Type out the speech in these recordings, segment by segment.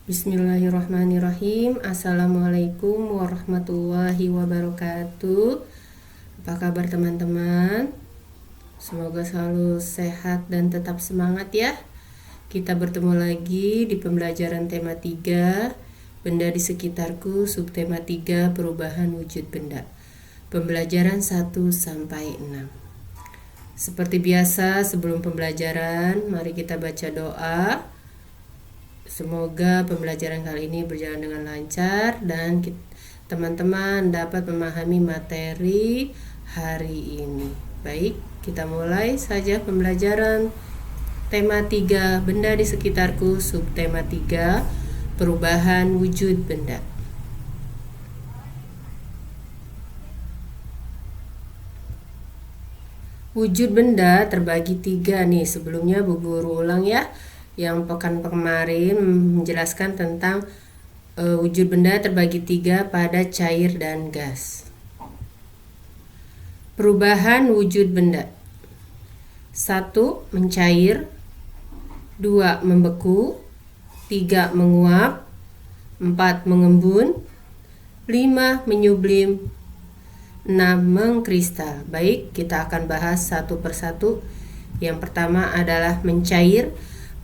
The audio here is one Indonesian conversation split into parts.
Bismillahirrahmanirrahim. Assalamualaikum warahmatullahi wabarakatuh. Apa kabar teman-teman? Semoga selalu sehat dan tetap semangat ya. Kita bertemu lagi di pembelajaran tema 3, benda di sekitarku, subtema 3, perubahan wujud benda. Pembelajaran 1 sampai 6. Seperti biasa sebelum pembelajaran, mari kita baca doa. Semoga pembelajaran kali ini berjalan dengan lancar dan teman-teman dapat memahami materi hari ini. Baik, kita mulai saja pembelajaran tema 3, benda di sekitarku, subtema 3, perubahan wujud benda. Wujud benda terbagi 3 nih. Sebelumnya Bu Guru ulang ya. Yang pekan kemarin menjelaskan tentang wujud benda terbagi 3 pada cair dan gas. Perubahan wujud benda. 1. Mencair. 2. Membeku. 3. Menguap. 4. Mengembun. 5. Menyublim. 6. Mengkristal. Baik, kita akan bahas satu persatu. Yang pertama adalah mencair.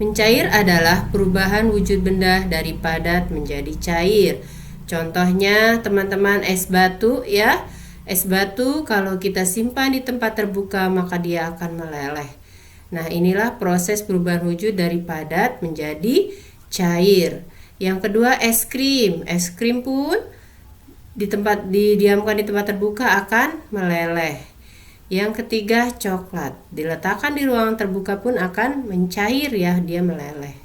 Mencair adalah perubahan wujud benda dari padat menjadi cair. Contohnya teman-teman es batu ya. Es batu kalau kita simpan di tempat terbuka maka dia akan meleleh. Nah, inilah proses perubahan wujud dari padat menjadi cair. Yang kedua es krim. Es krim pun didiamkan di tempat terbuka akan meleleh. Yang ketiga coklat, diletakkan di ruangan terbuka pun akan mencair ya, dia meleleh.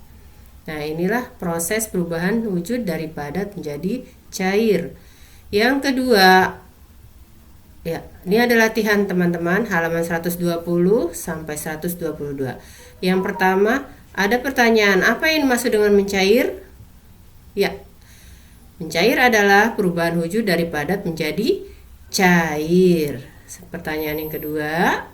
Nah, inilah proses perubahan wujud dari padat menjadi cair. Yang kedua, ya, ini ada latihan teman-teman, halaman 120 sampai 122. Yang pertama, ada pertanyaan, apa yang dimaksud dengan mencair? Ya, mencair adalah perubahan wujud dari padat menjadi cair. Pertanyaan yang kedua,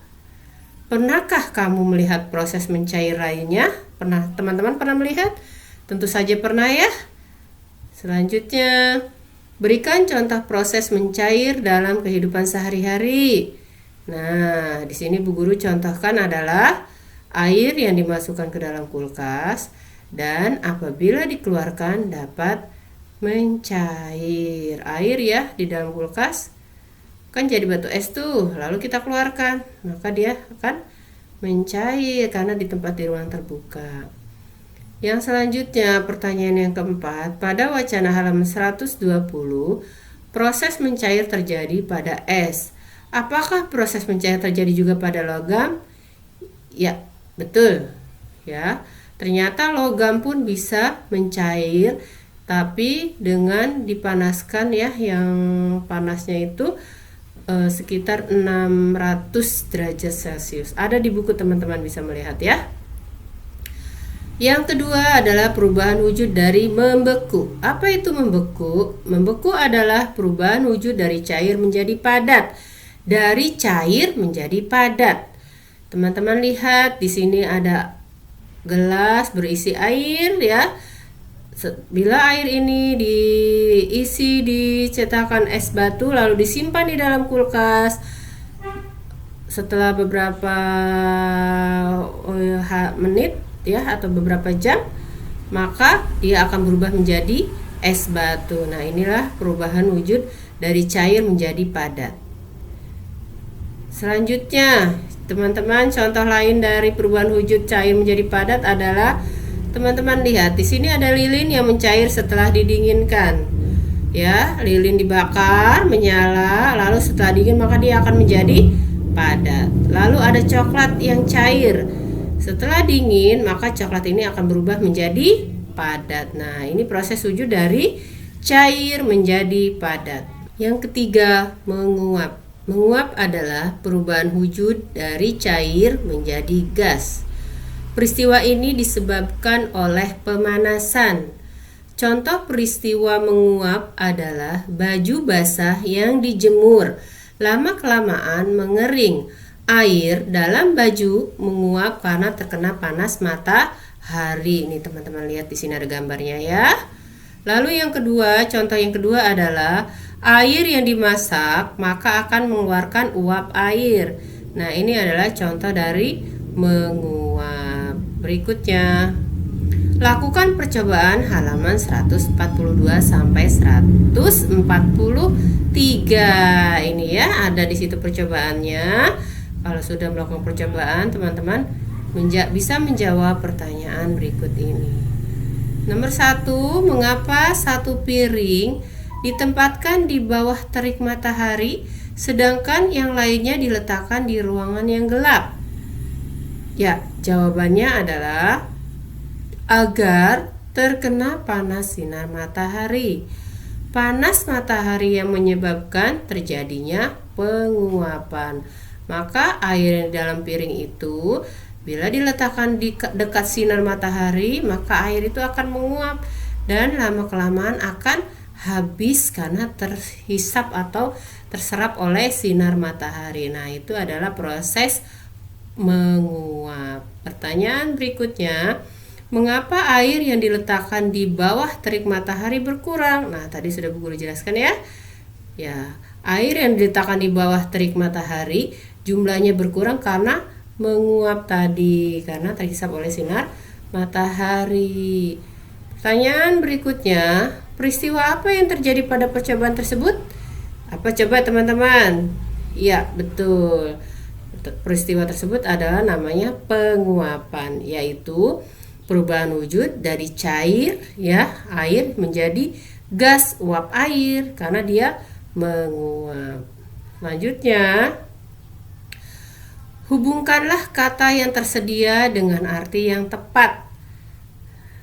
pernahkah kamu melihat proses mencair lainnya? Teman-teman pernah melihat? Tentu saja pernah ya. Selanjutnya, berikan contoh proses mencair dalam kehidupan sehari-hari. Nah, di sini Bu Guru contohkan adalah air yang dimasukkan ke dalam kulkas dan apabila dikeluarkan dapat mencair. Air ya di dalam kulkas kan jadi batu es tuh, lalu kita keluarkan, maka dia akan mencair karena di tempat di ruang terbuka. Yang selanjutnya, pertanyaan yang keempat, pada wacana halaman 120, proses mencair terjadi pada es. Apakah proses mencair terjadi juga pada logam? Ya, betul. Ya, ternyata logam pun bisa mencair, tapi dengan dipanaskan ya, yang panasnya itu sekitar 600 derajat Celcius. Ada di buku teman-teman bisa melihat ya. Yang kedua adalah perubahan wujud dari membeku. Apa itu membeku? Membeku adalah perubahan wujud dari cair menjadi padat. Dari cair menjadi padat. Teman-teman lihat di sini ada gelas berisi air ya. Bila air ini diisi di cetakan es batu lalu disimpan di dalam kulkas, setelah beberapa menit ya atau beberapa jam, maka dia akan berubah menjadi es batu. Nah, inilah perubahan wujud dari cair menjadi padat. Selanjutnya, teman-teman, contoh lain dari perubahan wujud cair menjadi padat adalah teman-teman lihat, di sini ada lilin yang mencair setelah didinginkan. Ya, lilin dibakar, menyala, lalu setelah dingin maka dia akan menjadi padat. Lalu ada coklat yang cair. Setelah dingin, maka coklat ini akan berubah menjadi padat. Nah, ini proses wujud dari cair menjadi padat. Yang ketiga, menguap. Menguap adalah perubahan wujud dari cair menjadi gas. Peristiwa ini disebabkan oleh pemanasan. Contoh peristiwa menguap adalah baju basah yang dijemur, lama-kelamaan mengering. Air dalam baju menguap karena terkena panas matahari. hari. Ini teman-teman lihat di sini ada gambarnya ya. Lalu yang kedua, contoh yang kedua adalah air yang dimasak maka akan mengeluarkan uap air. Nah, ini adalah contoh dari menguap. Berikutnya, lakukan percobaan halaman 142 sampai 143. Ini ya, ada di situ percobaannya. Kalau sudah melakukan percobaan, teman-teman bisa menjawab pertanyaan berikut ini. Nomor 1, mengapa satu piring ditempatkan di bawah terik matahari sedangkan yang lainnya diletakkan di ruangan yang gelap? Ya, jawabannya adalah agar terkena panas sinar matahari. Panas matahari yang menyebabkan terjadinya penguapan. Maka air yang di dalam piring itu bila diletakkan di dekat sinar matahari, maka air itu akan menguap dan lama-kelamaan akan habis karena terhisap atau terserap oleh sinar matahari. Nah, itu adalah proses menguap. Pertanyaan berikutnya, mengapa air yang diletakkan di bawah terik matahari berkurang? Nah, tadi sudah Bu Guru jelaskan ya. Ya, air yang diletakkan di bawah terik matahari jumlahnya berkurang karena menguap tadi, karena terhisap oleh sinar matahari. Pertanyaan berikutnya, peristiwa apa yang terjadi pada percobaan tersebut? Apa coba teman-teman? Ya, betul. Peristiwa tersebut adalah namanya penguapan, yaitu perubahan wujud dari cair ya, air menjadi gas uap air karena dia menguap. Selanjutnya, hubungkanlah kata yang tersedia dengan arti yang tepat.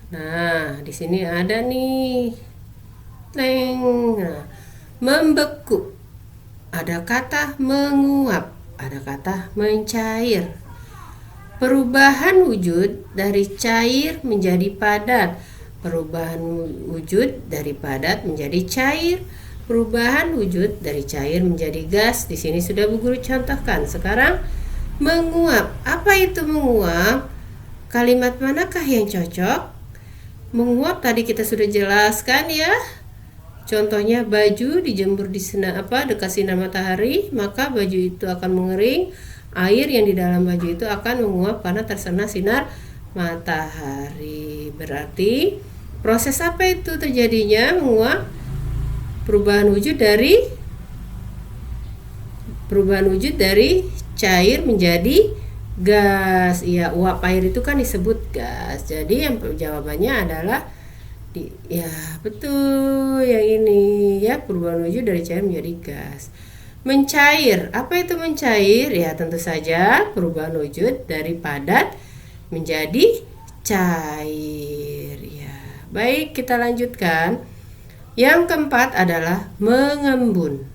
Nah, di sini ada nih. Nah, membeku. Ada kata menguap, ada kata mencair. Perubahan wujud dari cair menjadi padat. Perubahan wujud dari padat menjadi cair. Perubahan wujud dari cair menjadi gas. Di sini sudah Bu Guru contohkan. Sekarang menguap. Apa itu menguap? Kalimat manakah yang cocok? Menguap tadi kita sudah jelaskan ya. Contohnya baju dijemur di dekat sinar matahari, maka baju itu akan mengering. Air yang di dalam baju itu akan menguap karena terkena sinar matahari. Berarti proses apa itu terjadinya menguap? Perubahan wujud dari cair menjadi gas. Ya, uap air itu kan disebut gas. Jadi yang jawabannya adalah ya betul yang ini ya, perubahan wujud dari cair menjadi gas. Mencair, apa itu mencair? Ya, tentu saja perubahan wujud dari padat menjadi cair ya. Baik, kita lanjutkan. Yang keempat adalah mengembun.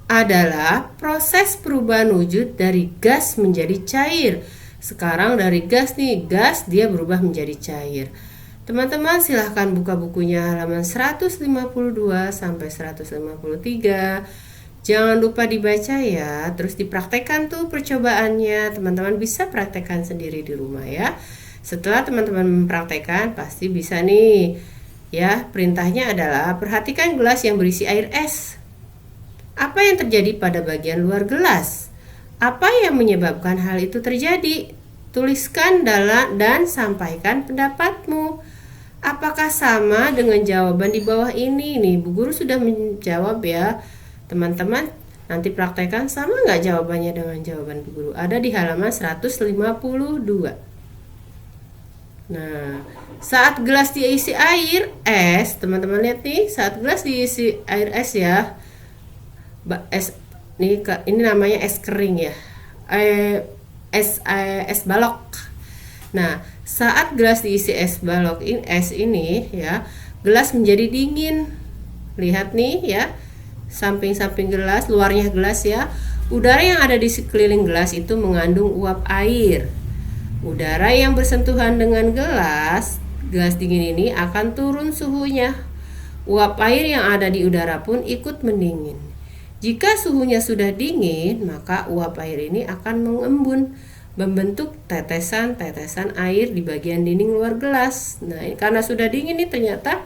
Adalah proses perubahan wujud dari gas menjadi cair. Sekarang dari gas nih, gas dia berubah menjadi cair. Teman-teman silahkan buka bukunya halaman 152 sampai 153. Jangan lupa dibaca ya, terus dipraktekkan tuh percobaannya. Teman-teman bisa praktekkan sendiri di rumah ya. Setelah teman-teman mempraktekkan, pasti bisa nih. Ya, perintahnya adalah perhatikan gelas yang berisi air es. Apa yang terjadi pada bagian luar gelas? Apa yang menyebabkan hal itu terjadi? Tuliskan dan sampaikan pendapatmu. Apakah sama dengan jawaban di bawah ini? Nih, Bu Guru sudah menjawab ya. Teman-teman nanti praktekkan sama nggak jawabannya dengan jawaban Bu Guru? Ada di halaman 152. Nah, saat gelas diisi air es, teman-teman lihat nih, saat gelas diisi air es ya. Ini namanya es kering ya, es balok. Nah, saat gelas diisi es balok ini ya, gelas menjadi dingin. Lihat nih ya, samping-samping gelas, luarnya gelas ya, udara yang ada di sekeliling gelas itu mengandung uap air. Udara yang bersentuhan dengan gelas dingin ini akan turun suhunya. Uap air yang ada di udara pun ikut mendingin. Jika suhunya sudah dingin, maka uap air ini akan mengembun. membentuk tetesan-tetesan air di bagian dinding luar gelas. Nah, karena sudah dingin nih ternyata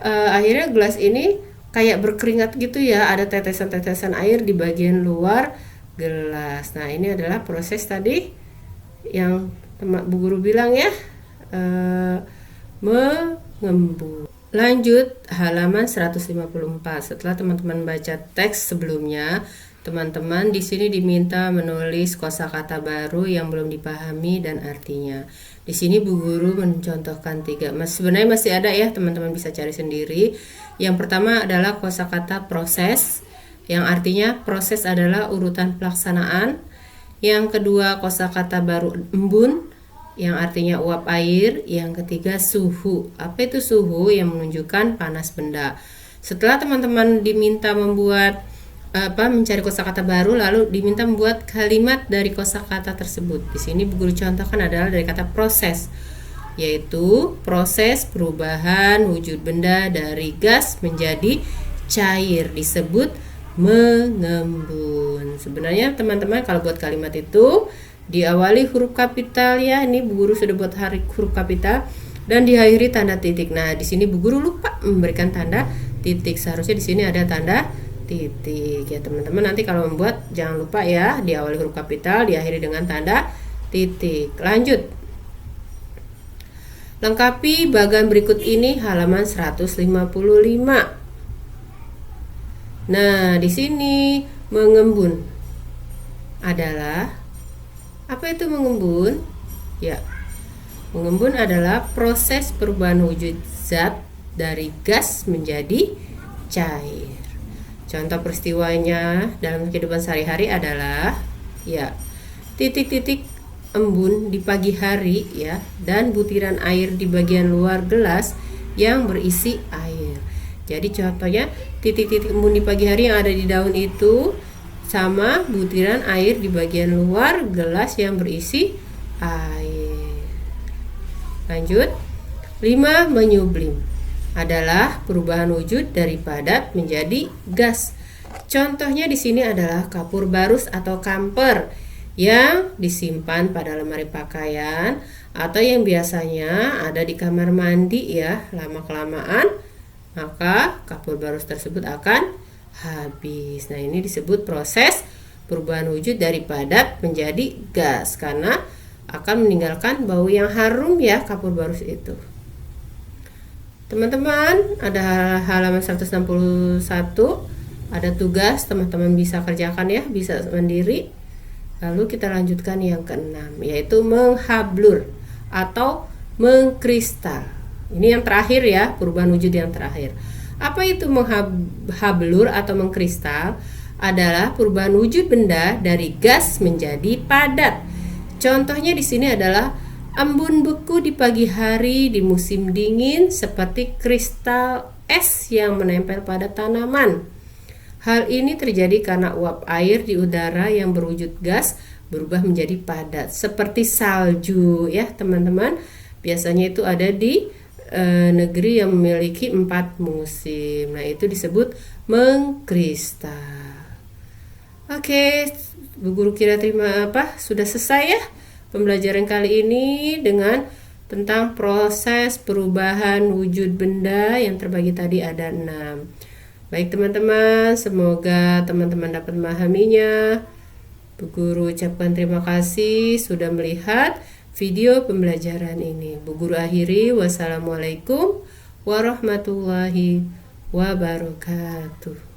akhirnya gelas ini kayak berkeringat gitu ya, ada tetesan-tetesan air di bagian luar gelas. Nah, ini adalah proses tadi yang Bu Guru bilang ya, mengembun. Lanjut halaman 154. Setelah teman-teman baca teks sebelumnya, teman-teman di sini diminta menulis kosakata baru yang belum dipahami dan artinya. Di sini Bu Guru mencontohkan 3. Sebenarnya masih ada ya, teman-teman bisa cari sendiri. Yang pertama adalah kosakata proses, yang artinya proses adalah urutan pelaksanaan. Yang kedua kosakata baru embun, yang artinya uap air. Yang ketiga suhu. Apa itu suhu? Yang menunjukkan panas benda. Setelah teman-teman diminta membuat mencari kosakata baru, lalu diminta membuat kalimat dari kosakata tersebut. Di sini Bu Guru contohkan adalah dari kata proses, yaitu proses perubahan wujud benda dari gas menjadi cair disebut mengembun. Sebenarnya teman-teman kalau buat kalimat itu diawali huruf kapital ya. Ini Bu Guru sudah buat huruf kapital dan diakhiri tanda titik. Nah, di sini Bu Guru lupa memberikan tanda titik. Seharusnya di sini ada tanda titik ya teman-teman. Nanti kalau membuat jangan lupa ya, diawali huruf kapital, diakhiri dengan tanda titik. Lanjut. Lengkapi bagan berikut ini halaman 155. Nah, di sini mengembun adalah apa itu mengembun? Ya. Mengembun adalah proses perubahan wujud zat dari gas menjadi cair. Contoh peristiwanya dalam kehidupan sehari-hari adalah ya titik-titik embun di pagi hari ya, dan butiran air di bagian luar gelas yang berisi air. Jadi contohnya titik-titik embun di pagi hari yang ada di daun itu sama butiran air di bagian luar gelas yang berisi air. Lanjut. 5. Menyublim adalah perubahan wujud dari padat menjadi gas. Contohnya di sini adalah kapur barus atau kamper yang disimpan pada lemari pakaian atau yang biasanya ada di kamar mandi ya. Lama-kelamaan maka kapur barus tersebut akan habis. Nah, ini disebut proses perubahan wujud dari padat menjadi gas karena akan meninggalkan bau yang harum ya kapur barus itu. Teman-teman, ada halaman 161, ada tugas teman-teman bisa kerjakan ya, bisa sendiri. Lalu kita lanjutkan yang ke-6, yaitu menghablur atau mengkristal. Ini yang terakhir ya, perubahan wujud yang terakhir. Apa itu menghablur atau mengkristal? Adalah perubahan wujud benda dari gas menjadi padat. Contohnya di sini adalah embun beku di pagi hari di musim dingin seperti kristal es yang menempel pada tanaman. Hal ini terjadi karena uap air di udara yang berwujud gas berubah menjadi padat seperti salju ya teman-teman. Biasanya itu ada di negeri yang memiliki 4 musim. Nah, itu disebut mengkristal. Oke, Bu Guru kira sudah selesai ya pembelajaran kali ini dengan tentang proses perubahan wujud benda yang terbagi tadi ada 6. Baik teman-teman, semoga teman-teman dapat memahaminya. Bu Guru ucapkan terima kasih sudah melihat video pembelajaran ini. Bu Guru akhiri, wassalamualaikum warahmatullahi wabarakatuh.